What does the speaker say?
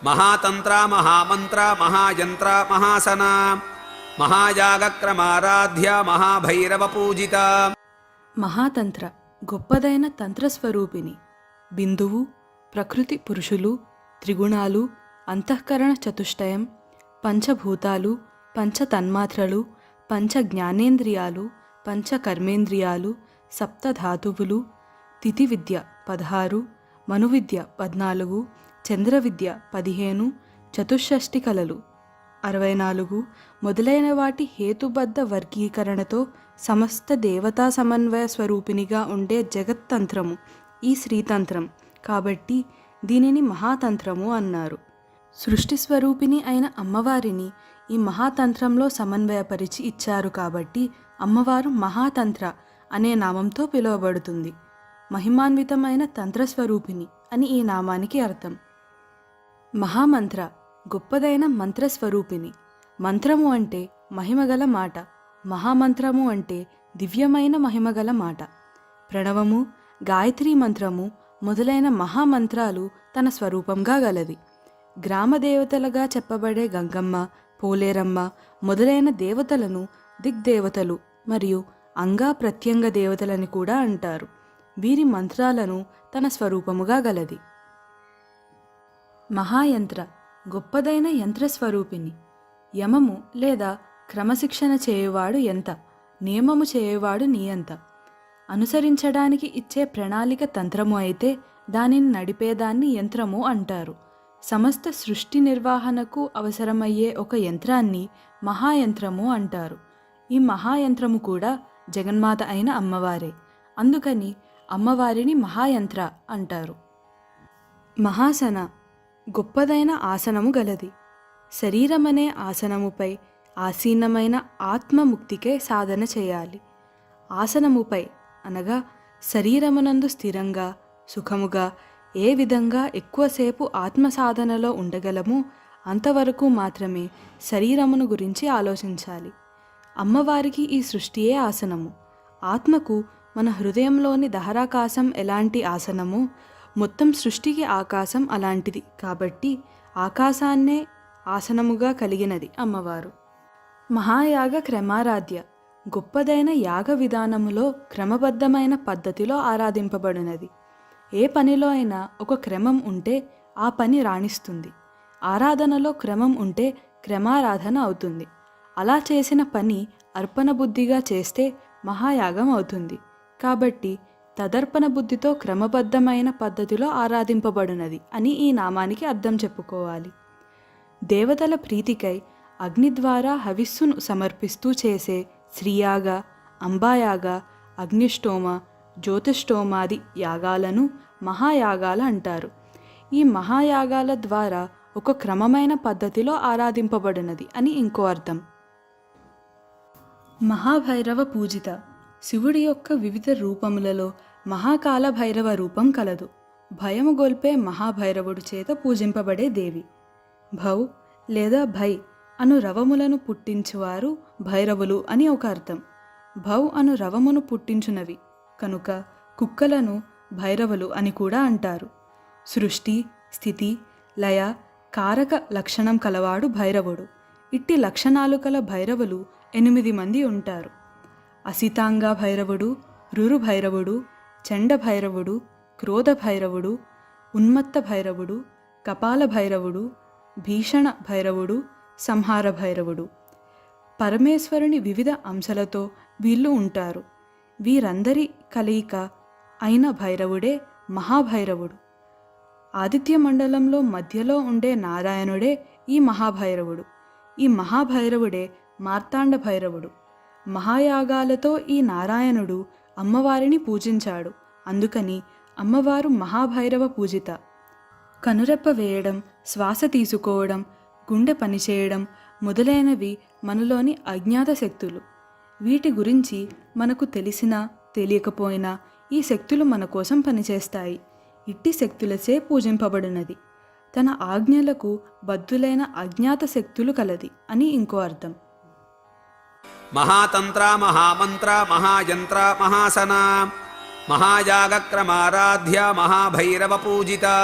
महातंत्र महामंत्र महायंत्र महासना महायागक्रमाराध्य महाभैरव पूजिता। మహాతంత్ర గొప్పదైన తంత్రస్వరూపిణి. బిందువు, ప్రకృతి పురుషులు, త్రిగుణాలు, అంతఃకరణ చతుష్టయం, పంచభూతాలు, పంచ తన్మాత్రలు, పంచ జ్ఞానేంద్రియాలు, పంచ కర్మేంద్రియాలు, సప్త ధాతువులు, తిథి విద్య 16, మనువిద్య 14, చంద్రవిద్య 15, చతుషష్టి కళలు 64 మొదలైన వాటి హేతుబద్ధ వర్గీకరణతో సమస్త దేవతా సమన్వయ స్వరూపిణిగా ఉండే జగత్తంత్రము ఈ శ్రీతంత్రం. కాబట్టి దీనిని మహాతంత్రము అన్నారు. సృష్టి స్వరూపిణి అయిన అమ్మవారిని ఈ మహాతంత్రంలో సమన్వయపరిచి ఇచ్చారు కాబట్టి అమ్మవారు మహాతంత్ర అనే నామంతో పిలువబడుతుంది. మహిమాన్వితమైన తంత్రస్వరూపిణి అని ఈ నామానికి అర్థం. మహామంత్ర గొప్పదైన మంత్రస్వరూపిణి. మంత్రము అంటే మహిమగల మాట, మహామంత్రము అంటే దివ్యమైన మహిమగల మాట. ప్రణవము, గాయత్రీ మంత్రము మొదలైన మహామంత్రాలు తన స్వరూపంగా గలది. గ్రామదేవతలుగా చెప్పబడే గంగమ్మ, పోలేరమ్మ మొదలైన దేవతలను దిగ్దేవతలు మరియు అంగా ప్రత్యంగ దేవతలని కూడా అంటారు. వీరి మంత్రాలను తన స్వరూపముగా గలది. మహాయంత్ర గొప్పదైన యంత్రస్వరూపిణి. యమము లేదా క్రమశిక్షణ చేయువాడు ఎంత, నియమము చేయువాడు నియంత. అనుసరించడానికి ఇచ్చే ప్రణాళిక తంత్రము అయితే దానిని నడిపేదాన్ని యంత్రము అంటారు. సమస్త సృష్టి నిర్వహణకు అవసరమయ్యే ఒక యంత్రాన్ని మహాయంత్రము అంటారు. ఈ మహాయంత్రము కూడా జగన్మాత అయిన అమ్మవారే. అందుకని అమ్మవారిని మహాయంత్ర అంటారు. మహాసన గొప్పదైన ఆసనము గలది. శరీరమనే ఆసనముపై ఆసీనమైన ఆత్మముక్తికే సాధన చేయాలి. ఆసనముపై అనగా శరీరమునందు స్థిరంగా సుఖముగా ఏ విధంగా ఎక్కువసేపు ఆత్మసాధనలో ఉండగలమో అంతవరకు మాత్రమే శరీరమును గురించి ఆలోచించాలి. అమ్మవారికి ఈ సృష్టియే ఆసనము. ఆత్మకు మన హృదయంలోని దహరాకాశం ఎలాంటి ఆసనమో మొత్తం సృష్టికి ఆకాశం అలాంటిది. కాబట్టి ఆకాశాన్నే ఆసనముగా కలిగినది అమ్మవారు. మహాయాగ క్రమారాధ్య గొప్పదైన యాగ విధానములో క్రమబద్ధమైన పద్ధతిలో ఆరాధింపబడినది. ఏ పనిలో అయినా ఒక క్రమం ఉంటే ఆ పని రాణిస్తుంది. ఆరాధనలో క్రమం ఉంటే క్రమారాధన అవుతుంది. అలా చేసిన పని అర్పణ బుద్ధిగా చేస్తే మహాయాగం అవుతుంది. కాబట్టి తదర్పణ బుద్ధితో క్రమబద్ధమైన పద్ధతిలో ఆరాధింపబడినది అని ఈ నామానికి అర్థం చెప్పుకోవాలి. దేవతల ప్రీతికై అగ్ని ద్వారా హవిస్సును సమర్పిస్తూ చేసే శ్రీయాగ, అంబాయాగ, అగ్నిష్టోమ, జ్యోతిష్టోమాది యాగాలను మహాయాగాలు అంటారు. ఈ మహాయాగాల ద్వారా ఒక క్రమమైన పద్ధతిలో ఆరాధింపబడినది అని ఇంకో అర్థం. మహాభైరవ పూజిత శివుడి యొక్క వివిధ రూపములలో మహాకాల భైరవ రూపం కలదు. భయము గొల్పే మహాభైరవుడు చేత పూజింపబడే దేవి. భౌ లేదా భై అను రవములను పుట్టించువారు భైరవులు అని ఒక అర్థం. భౌ అను రవమును పుట్టించునవి కనుక కుక్కలను భైరవులు అని కూడా అంటారు. సృష్టి, స్థితి, లయ, కారక లక్షణం కలవాడు భైరవుడు. ఇట్టి లక్షణాలు కల భైరవులు 8 మంది ఉంటారు. అసితాంగ భైరవుడు, రురు భైరవుడు, చండ భైరవుడు, క్రోధ భైరవుడు, ఉన్మత్త భైరవుడు, కపాల భైరవుడు, భీషణ భైరవుడు, సంహార భైరవుడు. పరమేశ్వరుని వివిధ అంశాలతో వీళ్ళు ఉంటారు. వీరందరి కలయిక అయిన భైరవుడే మహాభైరవుడు. ఆదిత్య మండలంలో మధ్యలో ఉండే నారాయణుడే ఈ మహాభైరవుడు. ఈ మహాభైరవుడే మార్తాండ భైరవుడు. మహాయాగాలతో ఈ నారాయణుడు అమ్మవారిని పూజించాడు. అందుకని అమ్మవారు మహాభైరవ పూజిత. కనురెప్ప వేయడం, శ్వాస తీసుకోవడం, గుండె పనిచేయడం మొదలైనవి మనలోని అజ్ఞాత శక్తులు. వీటి గురించి మనకు తెలిసినా తెలియకపోయినా ఈ శక్తులు మన కోసం పనిచేస్తాయి. ఇట్టి శక్తులచే పూజింపబడినది. తన ఆజ్ఞలకు బద్ధులైన అజ్ఞాత శక్తులు కలది అని ఇంకో అర్థం. महातंत्र महामंत्र महायंत्र महासना महायागक्रमाराध्य महाभैरव पूजिता।